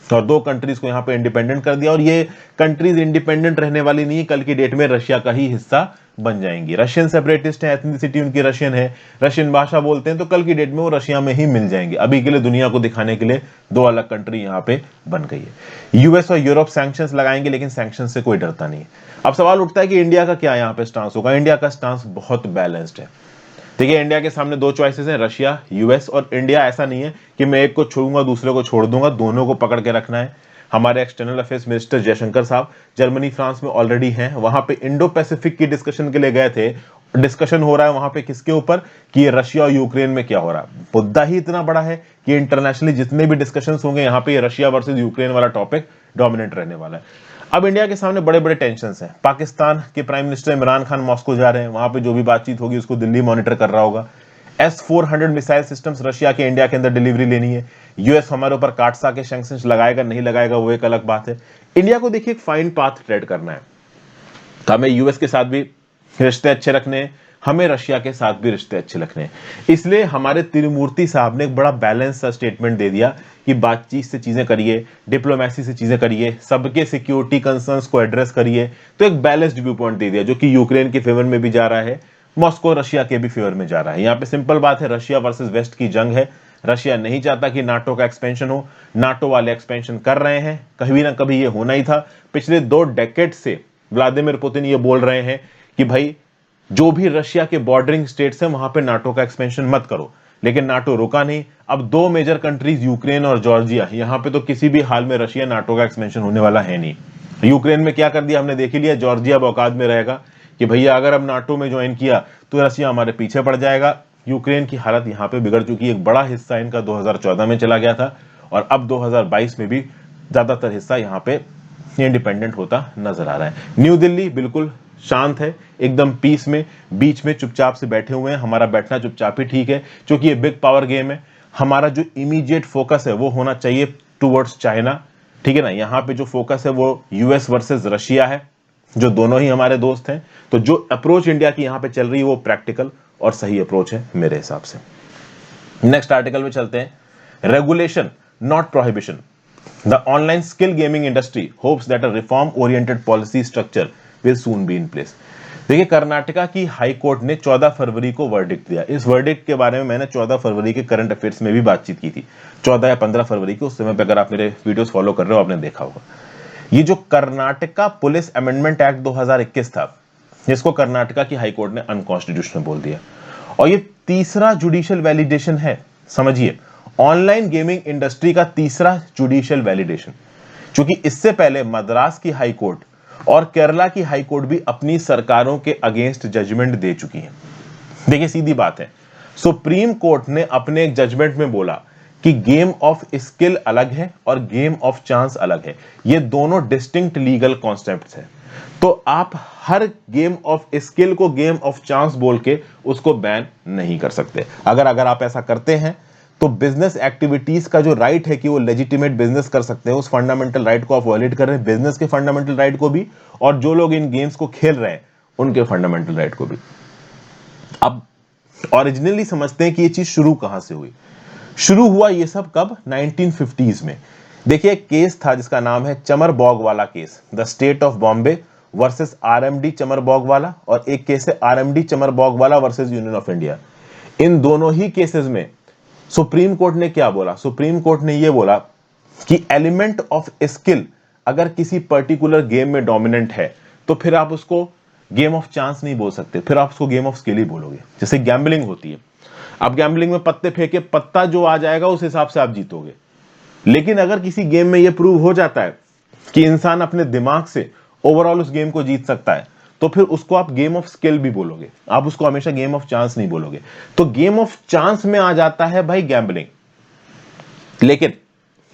और 2 कंट्रीज को यहाँ पे इंडिपेंडेंट कर दिया, और ये कंट्रीज इंडिपेंडेंट रहने वाली नहीं, कल की डेट में रशिया का ही हिस्सा बन जाएंगी। रशियन सेपरेटिस्ट है, एथनिसिटी उनकी रशियन है, रशियन भाषा बोलते हैं, तो कल की डेट में वो रशिया में ही मिल जाएंगे। अभी के लिए दुनिया को दिखाने के लिए 2 अलग कंट्री यहाँ पे बन गई है। यूएस और यूरोप सैंक्शंस लगाएंगे, लेकिन सैंक्शंस से कोई डरता नहीं है। अब सवाल उठता है कि इंडिया का क्या यहाँ पे स्टांस होगा। इंडिया का स्टांस बहुत बैलेंस्ड है। देखिए, इंडिया के सामने 2 चॉइसेस हैं, रशिया, यूएस। और इंडिया ऐसा नहीं है कि मैं एक को छोड़ूंगा दूसरे को छोड़ दूंगा, दोनों को पकड़ के रखना है। हमारे एक्सटर्नल अफेयर्स मिनिस्टर जयशंकर साहब जर्मनी फ्रांस में ऑलरेडी हैं, वहां पे इंडो पैसिफिक की डिस्कशन के लिए गए थे। डिस्कशन हो रहा है वहां पे किसके ऊपर? कि रशिया और यूक्रेन में क्या हो रहा है। मुद्दा ही इतना बड़ा है कि इंटरनेशनली जितने भी डिस्कशन होंगे यहाँ पे रशिया वर्सेज यूक्रेन वाला टॉपिक डोमिनेट रहने वाला है। अब इंडिया के सामने बड़े बड़े टेंशन हैं। पाकिस्तान के prime minister Imran Khan Moscow जा रहे हैं, वहां पे जो भी बातचीत होगी उसको दिल्ली मॉनिटर कर रहा होगा। S-400 मिसाइल सिस्टम्स रशिया के इंडिया के अंदर डिलीवरी लेनी है। यूएस हमारे ऊपर काटसा के सैंक्शंस लगाएगा नहीं लगाएगा वो एक अलग बात है। इंडिया को देखिए एक फाइन पाथ ट्रेड करना है। हमें यूएस के साथ भी रिश्ते अच्छे रखने हैं, हमें रशिया के साथ भी रिश्ते अच्छे रखने हैं। इसलिए हमारे तिरुमूर्ति साहब ने एक बड़ा बैलेंस सा स्टेटमेंट दे दिया कि बातचीत से चीजें करिए, डिप्लोमेसी से चीजें करिए, सबके सिक्योरिटी कंसर्न्स को एड्रेस करिए। तो एक बैलेंस्ड व्यू पॉइंट दे दिया, जो कि यूक्रेन के फेवर में भी जा रहा है मॉस्को रशिया के भी फेवर में जा रहा है। यहां पे सिंपल बात है, रशिया वर्सेस वेस्ट की जंग है। रशिया नहीं चाहता कि नाटो का एक्सपेंशन हो, नाटो वाले एक्सपेंशन कर रहे हैं, कभी ना कभी ये होना ही था। पिछले 2 डेकेड से व्लादिमीर पुतिन ये बोल रहे हैं कि भाई जो भी रशिया के बॉर्डरिंग स्टेट्स हैं वहां पे नाटो का एक्सपेंशन मत करो, लेकिन नाटो रुका नहीं। अब 2 मेजर कंट्रीज यूक्रेन और जॉर्जिया, यहां पे तो किसी भी हाल में रशिया नाटो का एक्सपेंशन होने वाला है नहीं। यूक्रेन में क्या कर दिया हमने देख ही लिया, जॉर्जिया औकात में रहेगा कि भैया अगर अब नाटो में ज्वाइन किया तो रशिया हमारे पीछे पड़ जाएगा। यूक्रेन की हालत यहां पे बिगड़ चुकी है, एक बड़ा हिस्सा इनका 2014 में चला गया था और अब 2022 में भी ज्यादातर हिस्सा यहां पे इंडिपेंडेंट होता नजर आ रहा है। न्यू दिल्ली बिल्कुल शांत है, एकदम पीस में, बीच में चुपचाप से बैठे हुए हैं। हमारा बैठना चुपचाप ही ठीक है, क्योंकि ये बिग पावर गेम है। हमारा जो इमीडिएट फोकस है वो होना चाहिए टुवर्ड्स चाइना, ठीक है ना। यहाँ पे जो फोकस है वो यूएस वर्सेस रशिया है, जो दोनों ही हमारे दोस्त हैं। तो जो अप्रोच इंडिया की यहाँ पे चल रही है वो प्रैक्टिकल और सही अप्रोच है मेरे हिसाब से। नेक्स्ट आर्टिकल में चलते हैं, regulation not prohibition, the online skill gaming industry hopes that a reform oriented policy structure will soon be in place. देखिए, कर्नाटका की हाई कोर्ट ने 14 फरवरी को वर्डिक्ट दिया। इस वर्डिक्ट के बारे में मैंने 14 फरवरी के करंट अफेयर्स में भी बातचीत की थी, 14 या 15 फरवरी को। उस समय पे अगर आप मेरे वीडियोस फॉलो कर रहे हो आपने देखा होगा। ये जो कर्नाटका पुलिस अमेंडमेंट एक्ट 2021 था, जिसको कर्नाटका की हाई कोर्ट ने अनकॉन्स्टिट्यूशनल बोल दिया, और ये तीसरा जुडिशियल वैलिडेशन है। समझिए, ऑनलाइन गेमिंग इंडस्ट्री का तीसरा जुडिशियल वैलिडेशन, क्योंकि इससे पहले मद्रास की हाई कोर्ट और केरला की हाई कोर्ट भी अपनी सरकारों के अगेंस्ट जजमेंट दे चुकी है। देखिए, सीधी बात है, सुप्रीम कोर्ट ने अपने एक जजमेंट में बोला कि गेम ऑफ स्किल अलग है और गेम ऑफ चांस अलग है, ये दोनों डिस्टिंक्ट लीगल कॉन्सेप्ट्स हैं। तो आप हर गेम ऑफ स्किल को गेम ऑफ चांस बोल के उसको बैन नहीं कर सकते। अगर आप ऐसा करते हैं तो बिजनेस एक्टिविटीज का जो राइट है कि वो लेजिटिमेट बिजनेस कर सकते हैं, उस फंडामेंटल राइट को आप वायलेट कर रहे हैं, बिजनेस के फंडामेंटल राइट को भी, और जो लोग इन गेम्स को खेल रहे हैं उनके फंडामेंटल राइट को भी। अब ओरिजिनली समझते हैं कि ये चीज शुरू कहां से हुई। शुरू हुआ ये सब कब, 1950s में। देखिए, एक केस था जिसका नाम है Chamarbaugwala case, the state of Bombay versus RMD Chamarbaugwala, और एक केस है RMD Chamarbaugwala versus union of India. इन दोनों ही केसेस में सुप्रीम कोर्ट ने क्या बोला, सुप्रीम कोर्ट ने यह बोला कि एलिमेंट ऑफ स्किल अगर किसी पर्टिकुलर गेम में डोमिनेंट है तो फिर आप उसको गेम ऑफ चांस नहीं बोल सकते, फिर आप उसको गेम ऑफ स्किल ही बोलोगे। जैसे गैम्बलिंग होती है, आप गैम्बलिंग में पत्ते फेंके, पत्ता जो आ जाएगा उस हिसाब से आप जीतोगे। लेकिन अगर किसी गेम में यह प्रूव हो जाता है कि इंसान अपने दिमाग से ओवरऑल उस गेम को जीत सकता है, तो फिर उसको आप गेम ऑफ स्किल भी बोलोगे, आप उसको हमेशा गेम ऑफ चांस नहीं बोलोगे। तो गेम ऑफ चांस में आ जाता है भाई गैम्बलिंग, लेकिन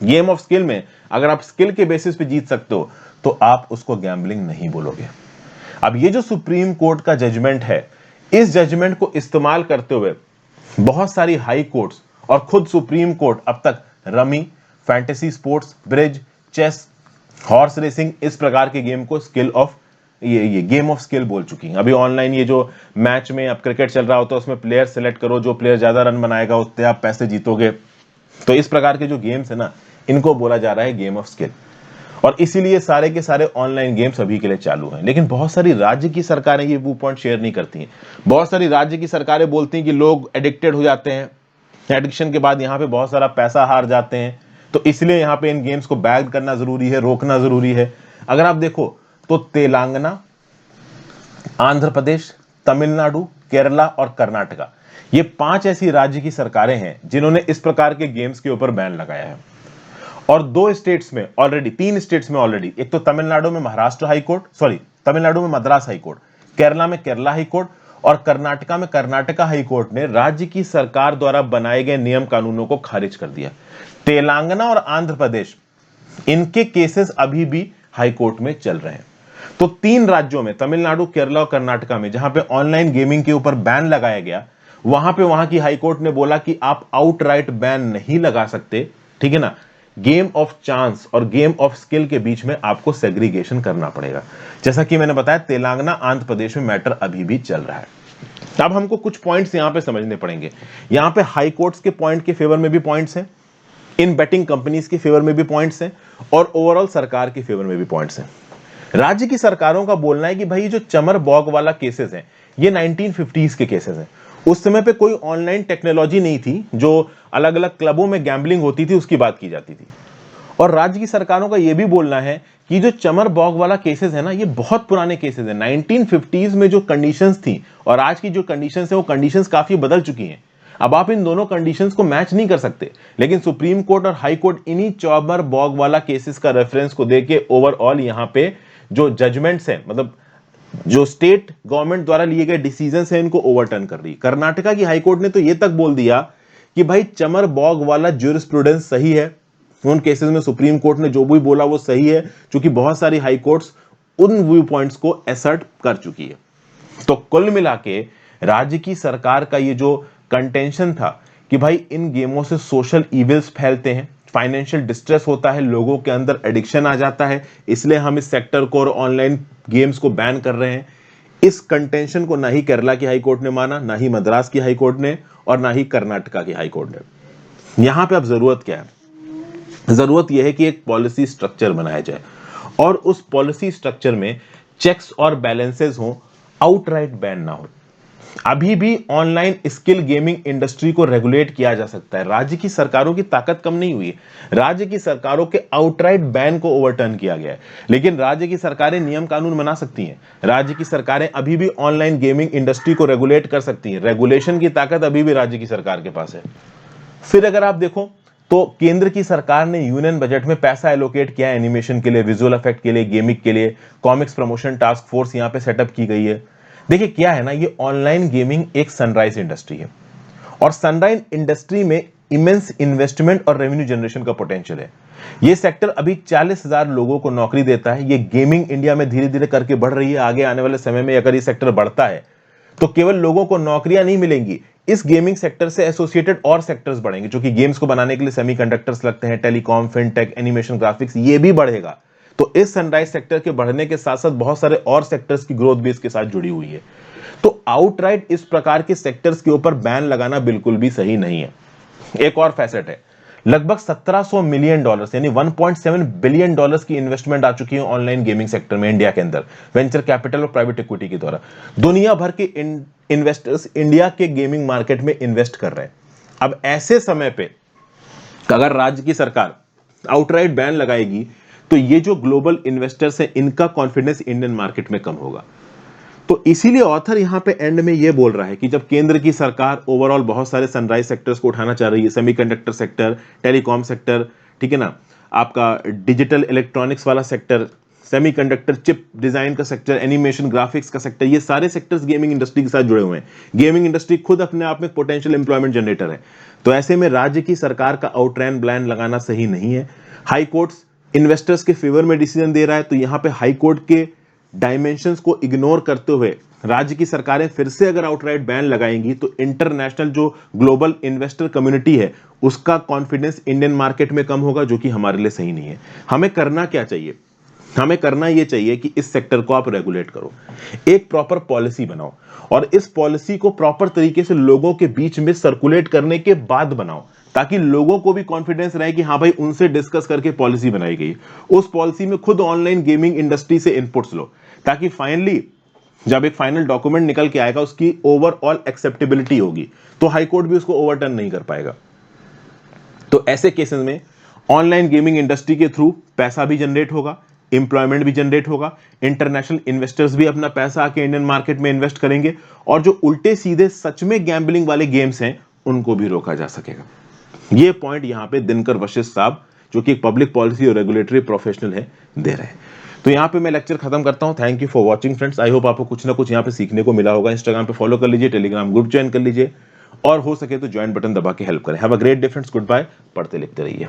गेम ऑफ स्किल में अगर आप स्किल के बेसिस पे जीत सकते हो तो आप उसको गैम्बलिंग नहीं बोलोगे। अब ये जो सुप्रीम कोर्ट का जजमेंट है, इस जजमेंट को इस्तेमाल करते हुए बहुत सारी हाई कोर्ट्स और खुद सुप्रीम कोर्ट अब तक rummy, fantasy sports, bridge, chess, horse racing, इस प्रकार के गेम को स्किल ऑफ ये गेम ऑफ स्किल बोल चुकी हैं। अभी ऑनलाइन ये जो मैच में अब क्रिकेट चल रहा होता है उसमें प्लेयर सेलेक्ट करो, जो प्लेयर ज्यादा रन बनाएगा उससे आप पैसे जीतोगे। तो इस प्रकार के जो गेम्स है ना, इनको बोला जा रहा है गेम ऑफ स्किल, और इसीलिए सारे के सारे ऑनलाइन गेम्स अभी के लिए चालू हैं। लेकिन बहुत सारी राज्य की सरकारें ये व्यू पॉइंट शेयर नहीं करती हैं। बहुत सारी राज्य की सरकारें बोलती हैं कि लोग एडिक्टेड हो जाते हैं, एडिक्शन के बाद यहाँ पे बहुत सारा पैसा हार जाते हैं, तो इसलिए यहाँ पे इन गेम्स को बैन करना जरूरी है, रोकना जरूरी है। अगर आप देखो तो तेलंगाना, आंध्र प्रदेश, तमिलनाडु, केरला और कर्नाटका, ये 5 ऐसी राज्य की सरकारें हैं जिन्होंने इस प्रकार के गेम्स के ऊपर बैन लगाया है। और 2 स्टेट्स में ऑलरेडी, 3 स्टेट्स में ऑलरेडी, एक तो तमिलनाडु में Maharashtra high court, sorry Tamil Nadu में मद्रास हाई कोर्ट, केरला में केरला हाई कोर्ट और कर्नाटका में कर्नाटका हाई कोर्ट ने राज्य की सरकार द्वारा बनाए गए नियम कानूनों को खारिज कर दिया। तेलंगाना और आंध्र प्रदेश, इनके केसेस अभी भी हाई कोर्ट में चल रहे हैं। तो 3 राज्यों में, तमिलनाडु, केरला और कर्नाटका में, जहां पे ऑनलाइन गेमिंग के ऊपर बैन लगाया गया, वहां की हाई कोर्ट ने बोला कि आप आउटराइट बैन नहीं लगा सकते, ठीक है ना। गेम ऑफ चांस और गेम ऑफ स्किल के बीच में आपको सेग्रीगेशन करना पड़ेगा। जैसा कि मैंने बताया, तेलंगाना, आंध्र प्रदेश में मैटर अभी भी चल रहा है। अब हमको कुछ पॉइंट्स यहां पे समझने पड़ेंगे। यहां पे हाई कोर्ट्स के पॉइंट के फेवर में भी पॉइंट्स हैं, इन बेटिंग कंपनीज के फेवर में भी पॉइंट्स हैं, और ओवरऑल सरकार के फेवर में भी पॉइंट्स हैं। राज्य की सरकारों का बोलना है कि भाई जो चमर बॉग वाला केसेस हैं, ये 1950s के केसेस हैं। उस समय पे कोई ऑनलाइन टेक्नोलॉजी नहीं थी, जो अलग अलग क्लबों में गैम्बलिंग होती थी उसकी बात की जाती थी। और राज्य की सरकारों का यह भी बोलना है कि जो चमर बॉग वाला केसेस है ना, ये बहुत पुराने केसेस हैं। 1950s में जो कंडीशंस थी और आज की जो कंडीशंस है वो कंडीशंस काफी बदल चुकी हैं। अब आप इन दोनों कंडीशंस को मैच नहीं कर सकते, लेकिन सुप्रीम कोर्ट और हाई कोर्ट इन्हीं चमर बॉग वाला केसेस का रेफरेंस को देके ओवरऑल यहां पे जो जजमेंट्स हैं, मतलब जो स्टेट गवर्नमेंट द्वारा लिए गए डिसीजंस हैं, इनको ओवरटर्न कर रही। कर्नाटका की हाई कोर्ट ने तो ये तक बोल दिया कि भाई चमर बॉग वाला ज्यूरिस्प्रूडेंस सही है। उन केसेस में सुप्रीम कोर्ट ने जो भी बोला वो सही है, क्योंकि बहुत सारी हाई कोर्ट्स उन व्यू पॉइंट्स को असर्ट कर चुकी है। तो कुल मिला के राज्य की सरकार का ये जो कंटेंशन था कि भाई इन गेमों से सोशल इविल्स फैलते हैं, फाइनेंशियल डिस्ट्रेस होता है, लोगों के अंदर एडिक्शन आ जाता है, इसलिए हम इस सेक्टर को और ऑनलाइन गेम्स को बैन कर रहे हैं। इस कंटेंशन को ना ही केरला की हाई कोर्ट ने माना, ना ही मद्रास की हाई कोर्ट ने, और ना ही कर्नाटका की हाई कोर्ट ने। यहां पे अब जरूरत क्या है? जरूरत यह है कि एक पॉलिसी स्ट्रक्चर बनाया जाए और उस पॉलिसी स्ट्रक्चर में चेक्स और बैलेंसेस हो, आउटराइट बैन ना हो। अभी भी ऑनलाइन स्किल गेमिंग इंडस्ट्री को रेगुलेट किया जा सकता है। राज्य की सरकारों की ताकत कम नहीं हुई है, राज्य की सरकारों के आउटराइट बैन को ओवरटर्न किया गया है। लेकिन राज्य की सरकारें नियम कानून बना सकती हैं, राज्य की सरकारें अभी भी ऑनलाइन गेमिंग इंडस्ट्री को रेगुलेट कर सकती हैं। रेगुलेशन की ताकत अभी भी राज्य की सरकार के पास है। फिर अगर आप देखो तो केंद्र की सरकार ने यूनियन बजट में पैसा एलोकेट किया एनिमेशन के लिए, विजुअल इफेक्ट के लिए, गेमिंग के लिए, कॉमिक्स प्रमोशन टास्क फोर्स यहां पे सेटअप की गई है। देखिए क्या है ना, ये ऑनलाइन गेमिंग एक सनराइज इंडस्ट्री है और सनराइज इंडस्ट्री में इमेंस इन्वेस्टमेंट और रेवेन्यू जनरेशन का पोटेंशियल है। ये सेक्टर अभी 40,000 लोगों को नौकरी देता है। ये गेमिंग इंडिया में धीरे धीरे करके बढ़ रही है। आगे आने वाले समय में अगर ये सेक्टर बढ़ता है तो केवल लोगों को नौकरियां नहीं मिलेंगी, इस गेमिंग सेक्टर से एसोसिएटेड और सेक्टर्स बढ़ेंगे, जो कि गेम्स को बनाने के लिए सेमीकंडक्टर्स लगते हैं, टेलीकॉम, फिनटेक, एनिमेशन, ग्राफिक्स, ये भी बढ़ेगा। तो इस सनराइज सेक्टर के बढ़ने के साथ साथ बहुत सारे और सेक्टर्स की ग्रोथ भी इसके साथ जुड़ी हुई है। तो आउटराइट इस प्रकार के सेक्टर्स के ऊपर बैन लगाना बिल्कुल भी सही नहीं है। एक और फैसेट है, लगभग $1700 मिलियन यानी $1.7 बिलियन की इन्वेस्टमेंट आ चुकी है ऑनलाइन गेमिंग सेक्टर में इंडिया के अंदर, वेंचर कैपिटल और प्राइवेट इक्विटी के द्वारा। दुनिया भर के इन्वेस्टर्स इंडिया के गेमिंग मार्केट में इन्वेस्ट कर रहे हैं। अब ऐसे समय पे अगर राज्य की सरकार आउटराइट बैन लगाएगी तो ये जो ग्लोबल इन्वेस्टर्स हैं, इनका कॉन्फिडेंस इंडियन मार्केट में कम होगा। तो इसीलिए ऑथर यहां पे एंड में ये बोल रहा है कि जब केंद्र की सरकार ओवरऑल बहुत सारे सनराइज सेक्टर्स को उठाना चाह रही है, सेमीकंडक्टर सेक्टर, टेलीकॉम सेक्टर, ठीक है ना, आपका डिजिटल इलेक्ट्रॉनिक्स वाला सेक्टर, सेमीकंडक्टर चिप डिजाइन का सेक्टर, एनिमेशन ग्राफिक्स का सेक्टर, ये सारे सेक्टर्स गेमिंग इंडस्ट्री के साथ जुड़े हुए हैं। गेमिंग इंडस्ट्री खुद अपने आप में पोटेंशियल एम्प्लॉयमेंट जनरेटर है। तो ऐसे में राज्य की सरकार का आउटराइट बैन लगाना सही नहीं है। हाई कोर्ट्स इन्वेस्टर्स के फेवर में डिसीजन दे रहा है, तो यहां पे हाई कोर्ट के डायमेंशंस को इग्नोर करते हुए राज्य की सरकारें फिर से अगर आउटराइट बैन लगाएंगी तो इंटरनेशनल जो ग्लोबल इन्वेस्टर कम्युनिटी है उसका कॉन्फिडेंस इंडियन मार्केट में कम होगा, जो कि हमारे लिए सही नहीं है। हमें करना क्या चाहिए? हमें करना यह चाहिए कि इस सेक्टर को आप रेगुलेट करो, एक प्रॉपर पॉलिसी बनाओ और इस पॉलिसी को प्रॉपर तरीके से लोगों के बीच में सर्कुलेट करने के बाद बनाओ, ताकि लोगों को भी कॉन्फिडेंस रहे कि हाँ भाई उनसे डिस्कस करके पॉलिसी बनाई गई। उस पॉलिसी में खुद ऑनलाइन गेमिंग इंडस्ट्री से इनपुट्स लो, ताकि फाइनली जब एक फाइनल डॉक्यूमेंट निकल के आएगा उसकी ओवरऑल एक्सेप्टेबिलिटी होगी, तो हाईकोर्ट भी उसको ओवरटर्न नहीं कर पाएगा। तो ऐसे केसेस में ऑनलाइन गेमिंग इंडस्ट्री के थ्रू पैसा भी जनरेट होगा, एम्प्लॉयमेंट भी जनरेट होगा, इंटरनेशनल इन्वेस्टर्स भी अपना पैसा आके इंडियन मार्केट में इन्वेस्ट करेंगे और जो उल्टे सीधे सच में गैम्बलिंग वाले गेम्स हैं उनको भी रोका जा सकेगा। ये पॉइंट यहां पे दिनकर वशिष्ठ साहब, जो कि एक पब्लिक पॉलिसी और रेगुलेटरी प्रोफेशनल है, दे रहे हैं। तो यहां पे मैं लेक्चर खत्म करता हूं। Thank you for watching friends. I hope आपको कुछ ना कुछ यहां पे सीखने को मिला होगा। इंस्टाग्राम पे फॉलो कर लीजिए, टेलीग्राम ग्रुप ज्वाइन कर लीजिए और हो सके तो ज्वाइन बटन दबा के हेल्प करें। Have a great day friends, goodbye. पढ़ते लिखते रहिए।